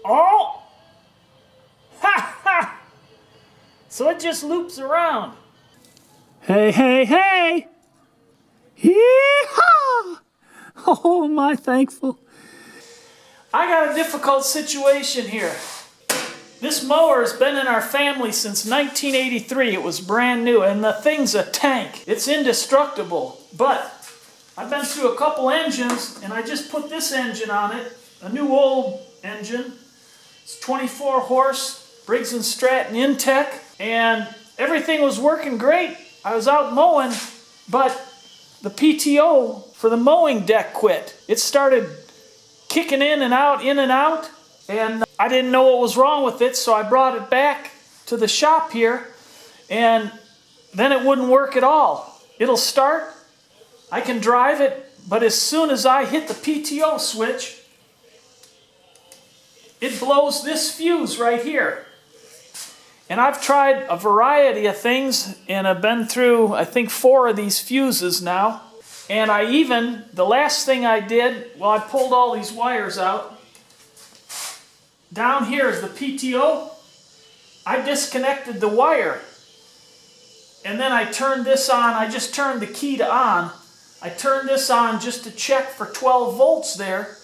Oh! Ha ha! So it just loops around. Hey, hey, hey! Yee-haw! Oh, my thankful. I got a difficult situation here. This mower has been in our family since 1983. It was brand new, and the thing's a tank. It's indestructible. But I've been through a couple engines, and I just put this engine on it, a new old engine. It's 24 horse, Briggs & Stratton Intech, and everything was working great. I was out mowing, but the PTO for the mowing deck quit. It started kicking in and out, and I didn't know what was wrong with it, so I brought it back to the shop here, and then it wouldn't work at all. It'll start, I can drive it, but as soon as I hit the PTO switch, it blows this fuse right here. And I've tried a variety of things, and I've been through, I think, 4 of these fuses now. And the last thing I did, well, I pulled all these wires out. Down here is the PTO. I disconnected the wire. And then I turned this on. I just turned the key to on. I turned this on just to check for 12 volts there.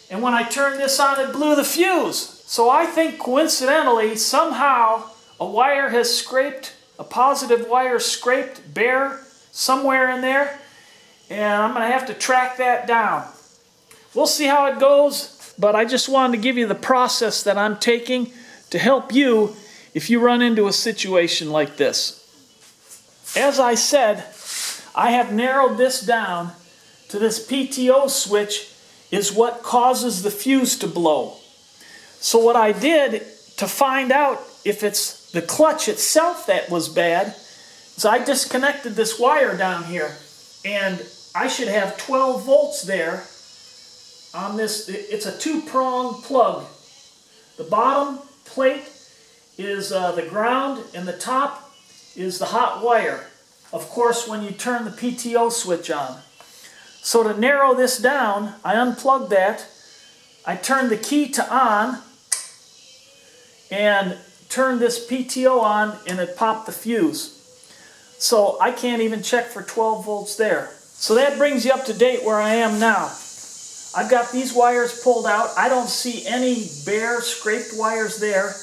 And when I turned this on, it blew the fuse. So I think coincidentally, somehow, a wire has scraped, a positive wire scraped bare somewhere in there. And I'm going to have to track that down. We'll see how it goes, but I just wanted to give you the process that I'm taking to help you if you run into a situation like this. As I said, I have narrowed this down to this PTO switch is what causes the fuse to blow. So what I did to find out if it's the clutch itself that was bad is I disconnected this wire down here, and I should have 12 volts there on this. It's a 2-prong plug. The bottom plate is the ground, and the top is the hot wire. Of course, when you turn the PTO switch on. So to narrow this down, I unplugged that. I turned the key to on and turned this PTO on, and it popped the fuse. So I can't even check for 12 volts there. So that brings you up to date where I am now. I've got these wires pulled out. I don't see any bare scraped wires there.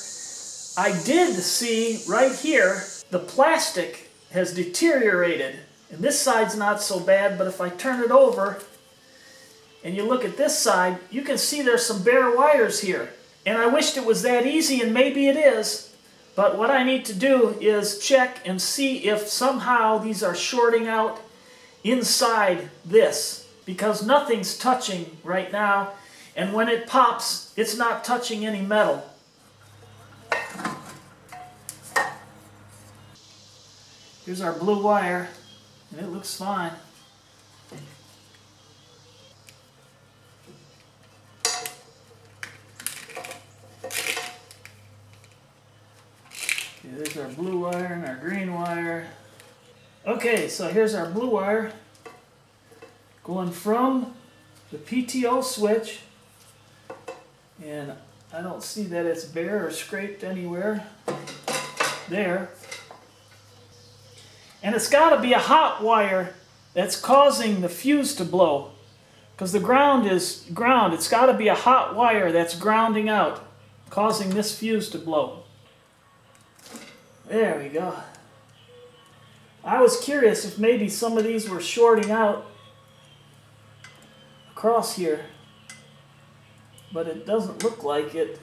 I did see right here the plastic has deteriorated. And this side's not so bad, but if I turn it over and you look at this side, you can see there's some bare wires here. And I wished it was that easy, and maybe it is. But what I need to do is check and see if somehow these are shorting out inside this, because nothing's touching right now, and when it pops, it's not touching any metal. Here's our blue wire, and it looks fine. Okay, there's our blue wire and our green wire. Okay, so here's our blue wire going from the PTO switch, and I don't see that it's bare or scraped anywhere there. And it's got to be a hot wire that's causing the fuse to blow, because the ground is ground. It's got to be a hot wire that's grounding out, causing this fuse to blow. There we go. I was curious if maybe some of these were shorting out across here, but it doesn't look like it.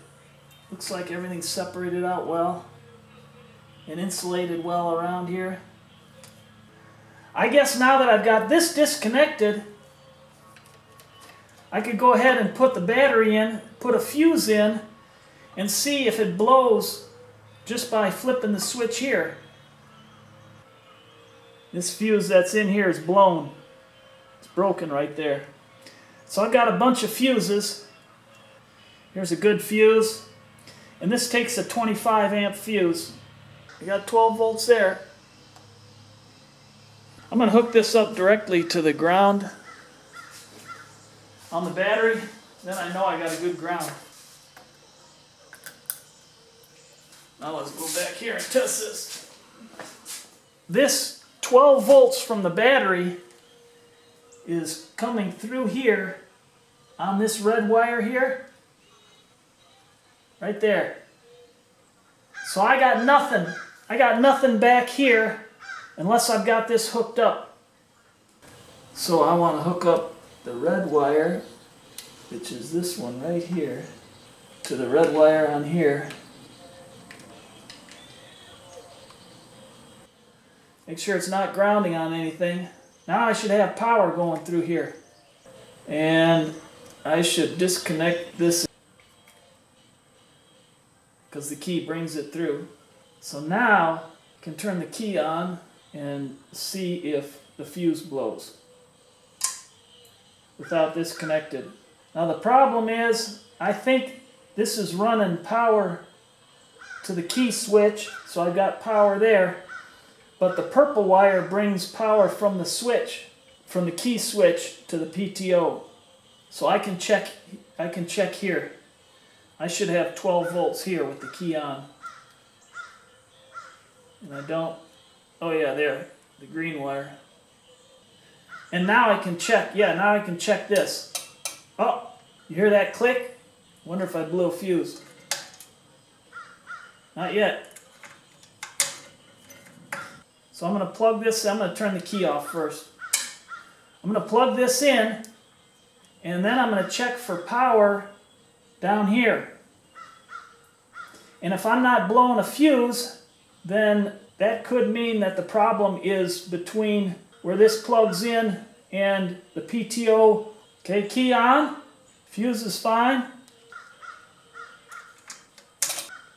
Looks like everything's separated out well and insulated well around here. I guess now that I've got this disconnected, I could go ahead and put the battery in, put a fuse in, and see if it blows just by flipping the switch here. This fuse that's in here is blown. It's broken right there. So I've got a bunch of fuses. Here's a good fuse. And this takes a 25 amp fuse. I got 12 volts there. I'm going to hook this up directly to the ground on the battery. Then I know I got a good ground. Now let's go back here and test this. This 12 volts from the battery is coming through here on this red wire here. Right there. So I got nothing. I got nothing back here unless I've got this hooked up. So I want to hook up the red wire, which is this one right here, to the red wire on here. Make sure it's not grounding on anything. Now I should have power going through here. And I should disconnect this because the key brings it through. So now I can turn the key on and see if the fuse blows without this connected. Now the problem is, I think this is running power to the key switch, so I've got power there, but the purple wire brings power from the switch, from the key switch to the PTO. So I can check here. I should have 12 volts here with the key on. And I don't. Oh yeah, there, the green wire. And now I can check, now I can check this. Oh, you hear that click? Wonder if I blew a fuse. Not yet. So I'm going to plug this, I'm going to turn the key off first. I'm going to plug this in, and then I'm going to check for power down here. And if I'm not blowing a fuse, then that could mean that the problem is between where this plugs in and the PTO. Okay, key on. Fuse is fine.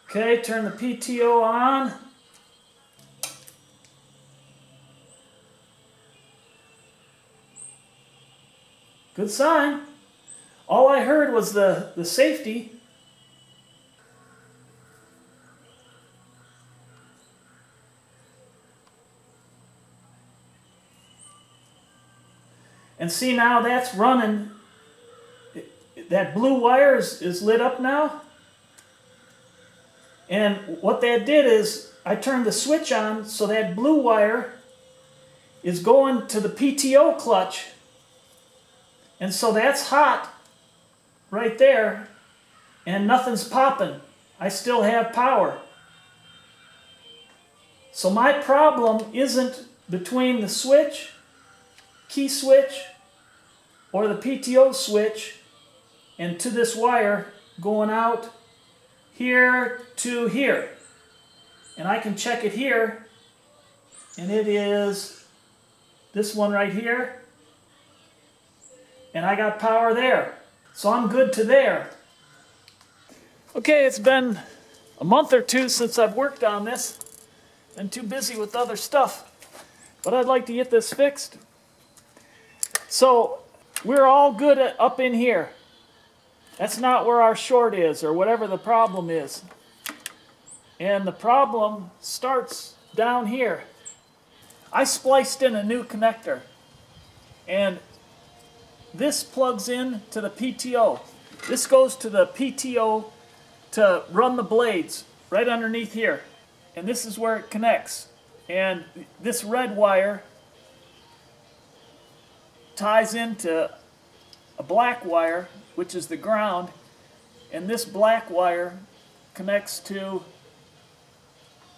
Okay, turn the PTO on. Good sign. All I heard was the safety. And see, now that's running. That blue wire is lit up now. And what that did is I turned the switch on, so that blue wire is going to the PTO clutch. And so that's hot right there, and nothing's popping. I still have power. So my problem isn't between the switch, key switch, or the PTO switch, and to this wire going out here to here. And I can check it here, and it is this one right here. And I got power there. So I'm good to there. Okay, it's been a month or two since I've worked on this. Been too busy with other stuff. But I'd like to get this fixed. So we're all good up in here. That's not where our short is, or whatever the problem is. And the problem starts down here. I spliced in a new connector. And this plugs in to the PTO. This goes to the PTO to run the blades right underneath here. And this is where it connects. And this red wire ties into a black wire, which is the ground. And this black wire connects to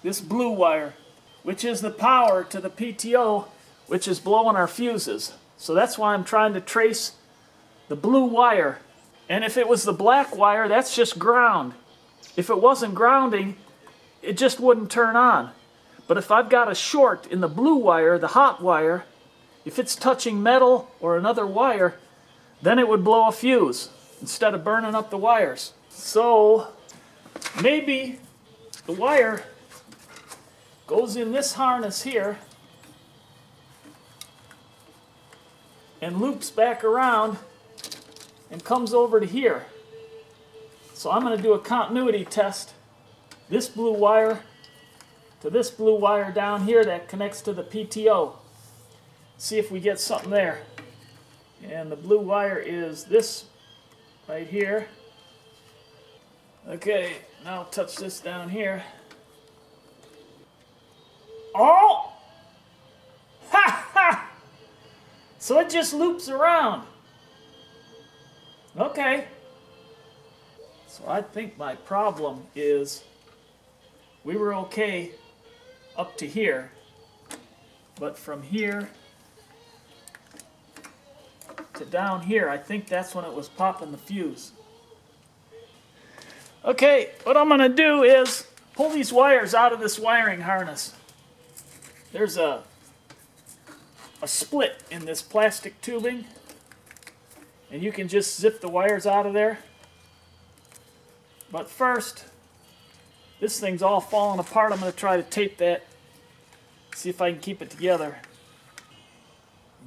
this blue wire, which is the power to the PTO, which is blowing our fuses. So that's why I'm trying to trace the blue wire. And if it was the black wire, that's just ground. If it wasn't grounding, it just wouldn't turn on. But if I've got a short in the blue wire, the hot wire, if it's touching metal or another wire, then it would blow a fuse instead of burning up the wires. So maybe the wire goes in this harness here and loops back around and comes over to here. So I'm going to do a continuity test. This blue wire to this blue wire down here that connects to the PTO. See if we get something there. And the blue wire is this right here. Okay, now I'll touch this down here. So it just loops around. Okay. So I think my problem is we were okay up to here, but from here to down here, I think that's when it was popping the fuse. Okay, what I'm going to do is pull these wires out of this wiring harness. There's a split in this plastic tubing, and you can just zip the wires out of there. But first, this thing's all falling apart. I'm going to try to tape that, see if I can keep it together.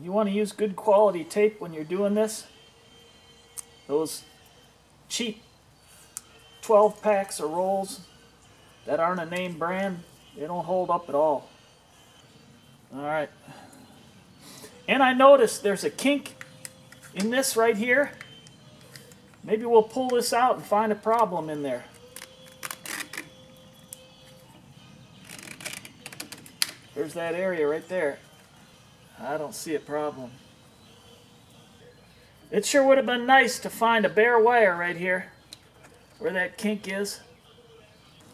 You want to use good quality tape when you're doing this. Those cheap 12 packs or rolls that aren't a name brand, they don't hold up at all. Alright. And I noticed there's a kink in this right here. Maybe we'll pull this out and find a problem in there. There's that area right there. I don't see a problem. It sure would have been nice to find a bare wire right here where that kink is.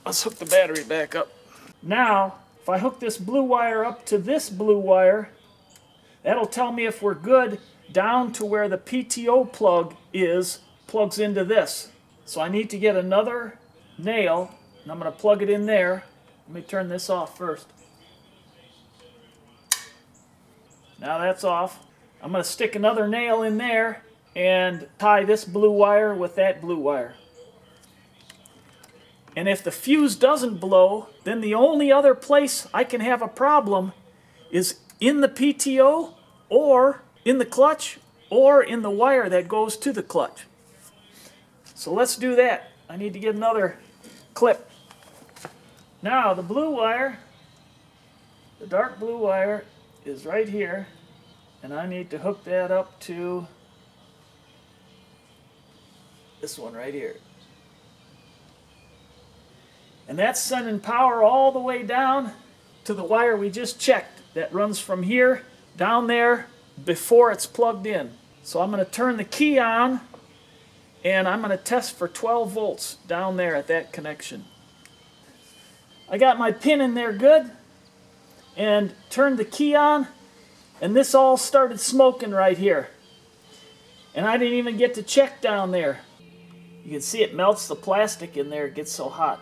Let's hook the battery back up. Now, if I hook this blue wire up to this blue wire, that'll tell me if we're good down to where the PTO plug plugs into this. So I need to get another nail, and I'm going to plug it in there. Let me turn this off first. Now that's off. I'm going to stick another nail in there and tie this blue wire with that blue wire. And if the fuse doesn't blow, then the only other place I can have a problem is in the PTO, or in the clutch, or in the wire that goes to the clutch. So let's do that. I need to get another clip. Now the blue wire, the dark blue wire, is right here, and I need to hook that up to this one right here. And that's sending power all the way down to the wire we just checked that runs from here down there before it's plugged in. So I'm going to turn the key on, and I'm going to test for 12 volts down there at that connection. I got my pin in there good and turned the key on, and this all started smoking right here. And I didn't even get to check down there. You can see it melts the plastic in there, it gets so hot.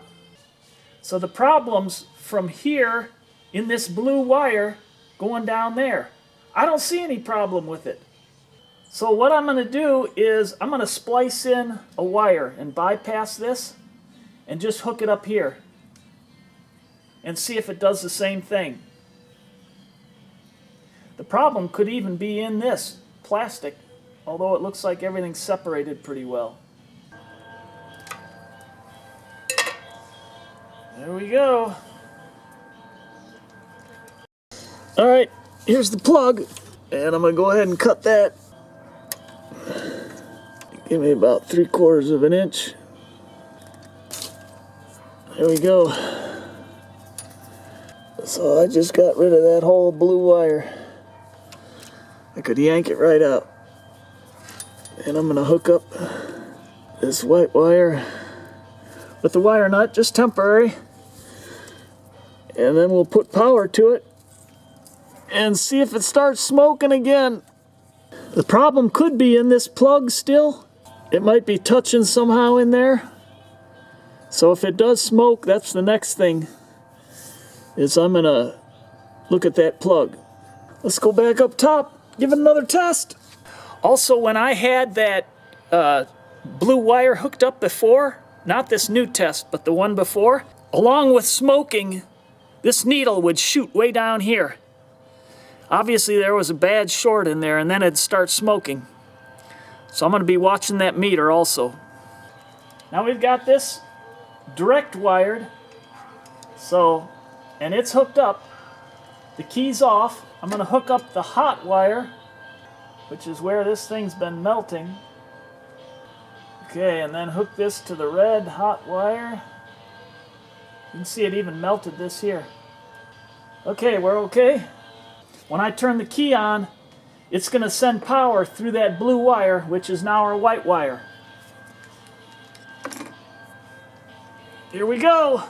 So the problem's from here in this blue wire going down there. I don't see any problem with it. So what I'm going to do is I'm going to splice in a wire and bypass this and just hook it up here and see if it does the same thing. The problem could even be in this plastic, although it looks like everything's separated pretty well. There we go. Alright, here's the plug, and I'm going to go ahead and cut that. Give me about 3/4 of an inch. There we go. So I just got rid of that whole blue wire. I could yank it right out. And I'm going to hook up this white wire with the wire nut, just temporary. And then we'll put power to it and see if it starts smoking again. The problem could be in this plug still. It might be touching somehow in there. So if it does smoke, that's the next thing, is I'm going to look at that plug. Let's go back up top, give it another test. Also, when I had that blue wire hooked up before, not this new test, but the one before, along with smoking, this needle would shoot way down here. Obviously there was a bad short in there, and then it'd start smoking. So I'm going to be watching that meter also. Now we've got this direct wired, and it's hooked up. The key's off. I'm going to hook up the hot wire, which is where this thing's been melting. Okay, and then hook this to the red hot wire. You can see it even melted this here. Okay, we're okay. When I turn the key on, it's going to send power through that blue wire, which is now our white wire. Here we go.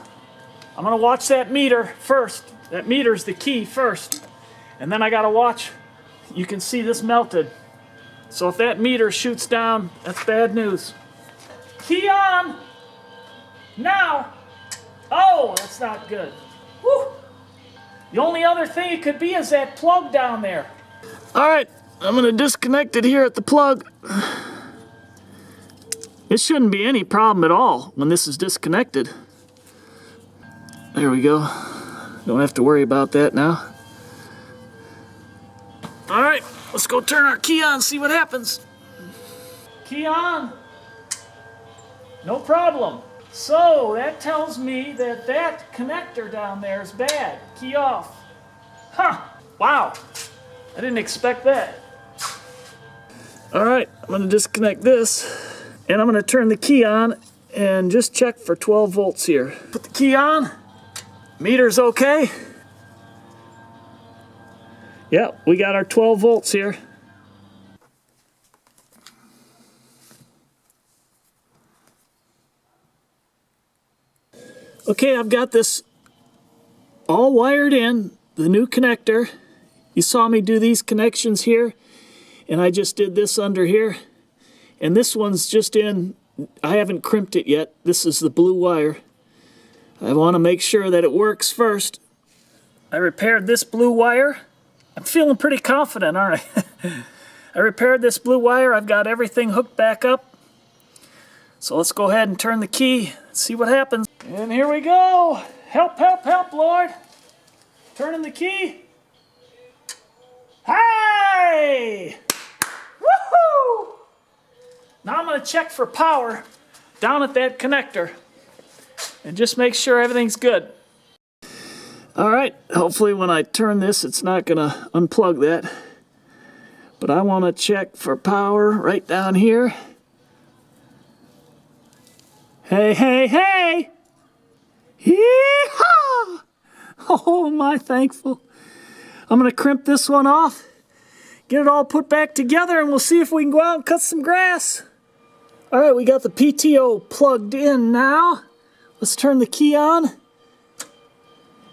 I'm going to watch that meter first. That meter's the key first. And then I got to watch. You can see this melted. So if that meter shoots down, that's bad news. Key on! Now! Oh, that's not good. Whew. The only other thing it could be is that plug down there. All right, I'm going to disconnect it here at the plug. It shouldn't be any problem at all when this is disconnected. There we go. Don't have to worry about that now. All right, let's go turn our key on, see what happens. Key on. No problem. So that tells me that that connector down there is bad. Key off. Huh. Wow. I didn't expect that. All right, I'm going to disconnect this. And I'm going to turn the key on and just check for 12 volts here. Put the key on. Meter's okay. Yeah, we got our 12 volts here. Okay, I've got this all wired in, the new connector. You saw me do these connections here, and I just did this under here. And this one's just in, I haven't crimped it yet. This is the blue wire. I want to make sure that it works first. I repaired this blue wire. I'm feeling pretty confident, aren't I? I repaired this blue wire. I've got everything hooked back up. So let's go ahead and turn the key, see what happens. And here we go. Help, help, help, Lord. Turning the key. Hey! Woohoo! Now I'm going to check for power down at that connector and just make sure everything's good. All right, hopefully when I turn this, it's not going to unplug that. But I want to check for power right down here. Hey, hey, hey! Yee-haw! Oh, am I thankful. I'm going to crimp this one off, get it all put back together, and we'll see if we can go out and cut some grass. All right, we got the PTO plugged in now. Let's turn the key on.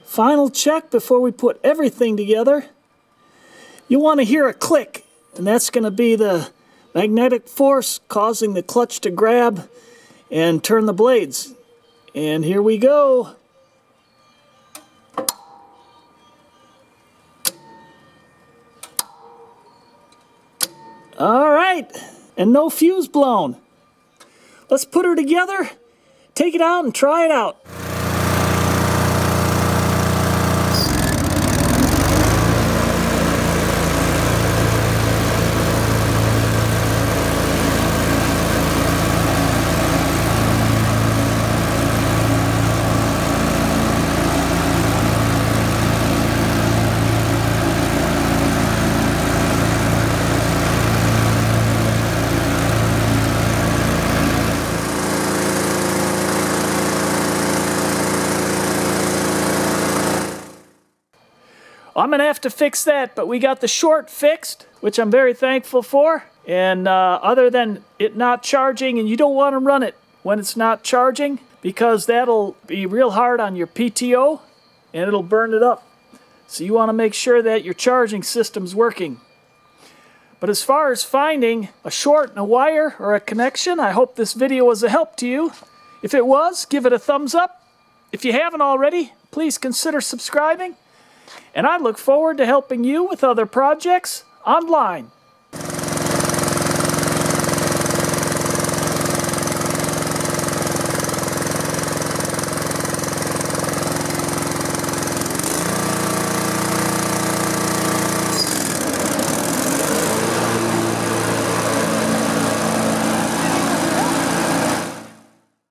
Final check before we put everything together. You want to hear a click, and that's going to be the magnetic force causing the clutch to grab and turn the blades. And here we go. All right, and no fuse blown. Let's put her together, take it out, and try it out. I'm going to have to fix that, but we got the short fixed, which I'm very thankful for. And other than it not charging, and you don't want to run it when it's not charging, because that'll be real hard on your PTO, and it'll burn it up. So you want to make sure that your charging system's working. But as far as finding a short in a wire or a connection, I hope this video was a help to you. If it was, give it a thumbs up. If you haven't already, please consider subscribing. And I look forward to helping you with other projects online.